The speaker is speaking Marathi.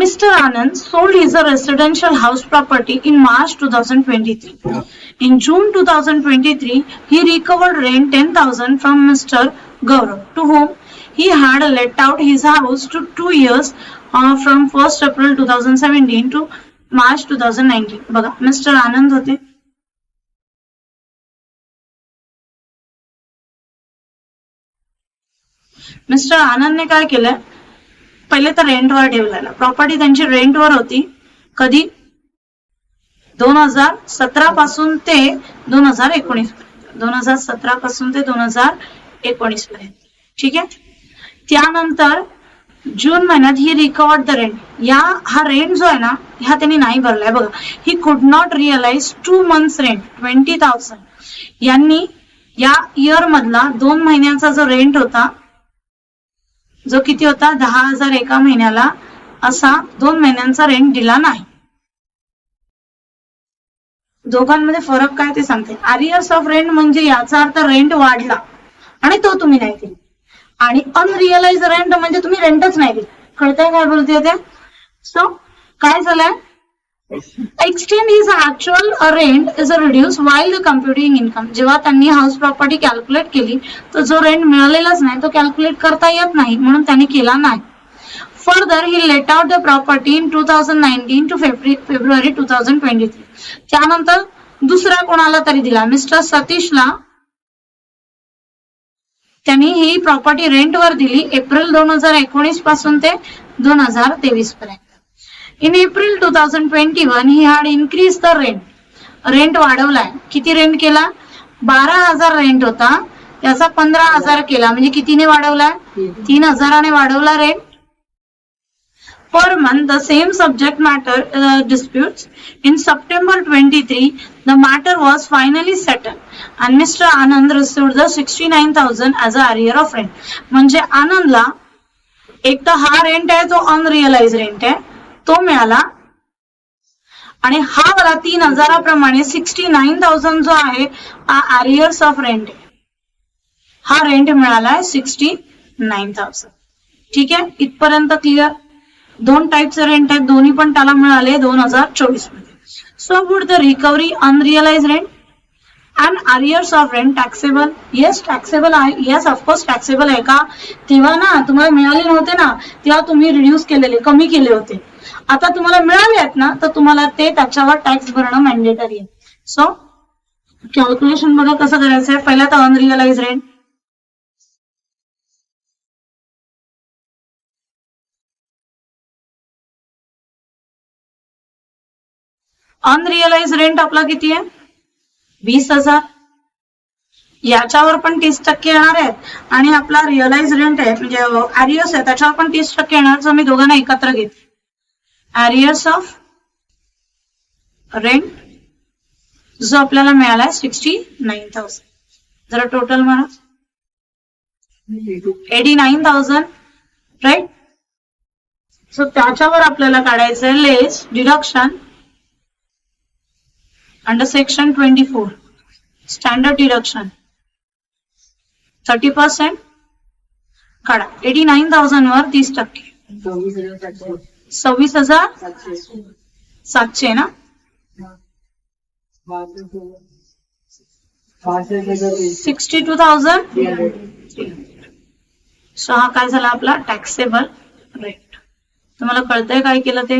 Mr. Anand sold his residential house property in March 2023. In June 2023, he recovered rent 10,000 from Mr. Gaurav, to whom he had let out his house to 2 years from 1st April 2017 to March 2019. बघा, Mr. Anand होते. मिस्टर आनंदने काय केलं, पहिले तर रेंटवर ठेवलेला. प्रॉपर्टी त्यांची रेंटवर होती. कधी 2017 पासून ते 2019, 2017 पासून ते 2019 पर्यंत. ठीक आहे. त्यानंतर जून महिन्यात ही रिकवर्ड द रेंट. हा रेंट जो आहे ना, हा त्यांनी नाही भरलाय. बघा, he could not realise 2 months rent 20,000. यांनी या इयर मधला 2 महिन्याचा जो रेंट होता, जो किती होता, 10,000 एका महिन्याला, असा 2 महिन्यांचा रेंट दिला नाही. दोघांमध्ये फरक काय ते सांगते. अरियर्स ऑफ रेंट म्हणजे याचा अर्थ रेंट वाढला आणि तो तुम्ही नाही दिला, आणि अनरिअलाइज रेंट म्हणजे तुम्ही रेंटच नाही दिला. कळतंय काय बोलते ते. सो काय झालंय, extend is actual rent is reduce while the computing income. जेव्हा त्यांनी हाऊस प्रॉपर्टी कॅल्क्युलेट केली तर जो रेंट मिळालेलाच नाही तो कॅल्क्युलेट करता येत नाही, म्हणून त्यांनी केला नाही. Further he let out the property in 2019 to February 2023. त्यानंतर दुसऱ्या कोणाला तरी दिला, मिस्टर सतीशला त्यांनी ही प्रॉपर्टी रेंटवर दिली एप्रिल 2019 पासून ते 2023 पर्यंत. In April 2021, he had increased the rent. Rent वाढवलाय. किती रेंट केला, 12,000 रेंट होता, त्याचा 15,000 केला. म्हणजे कितीने वाढवलाय, 3,000ने वाढवला rent. Per month, the same subject matter disputes. In September 23, the matter was finally settled, and Mr. Anand received the 69,000 as a arrear of rent. म्हणजे आनंदला एक तर हा रेंट आहे, तो अनरिअलाइज रेंट आहे, तो मिळाला, आणि हा वाला 3,000 प्रमाणे 69,000 जो आहे हा अरियर्स ऑफ रेंट आहे. हा रेंट मिळालाय 69,000. ठीक आहे, इथपर्यंत क्लिअर. 2 टाइपचे रेंट आहेत, दोन्ही पण त्याला मिळाले 2024 मध्ये. So would the recovery unrealised rent and arrears of rent taxable? Yes, taxable आहे. येस, ऑफकोर्स टॅक्सेबल आहे. का, तेव्हा ना तुम्हाला मिळाले नव्हते ना, तेव्हा तुम्ही रिड्यूस केलेले, कमी केले होते. आता तुम्हाला मिळाले आहेत ना, तर तुम्हाला ते त्याच्यावर टॅक्स भरणं मॅन्डेटरी आहे. सो कॅल्क्युलेशन बघा कसं करायचं आहे. पहिला तर अनरिअलाइज रेंट. अनरिअलाइज रेंट आपला किती आहे, 20,000. याच्यावर पण 30% येणार आहेत, आणि आपला रिअलाइज रेंट आहे म्हणजे अरियर्स आहे त्याच्यावर पण 30% येणार. जो मी दोघांना एकत्र घेते. अरियर्स ऑफ रेंट जो आपल्याला मिळाला 69,000. जरा टोटल म्हणा 89,000, राईट. सो त्याच्यावर आपल्याला काढायचं आहे less deduction under section 24 standard deduction 30% काढा. 89,000 वर 30%, 26,700 ना. 62,000. सो हा काय झाला आपला टॅक्सेबल रेट. तुम्हाला कळतंय काय केलं ते.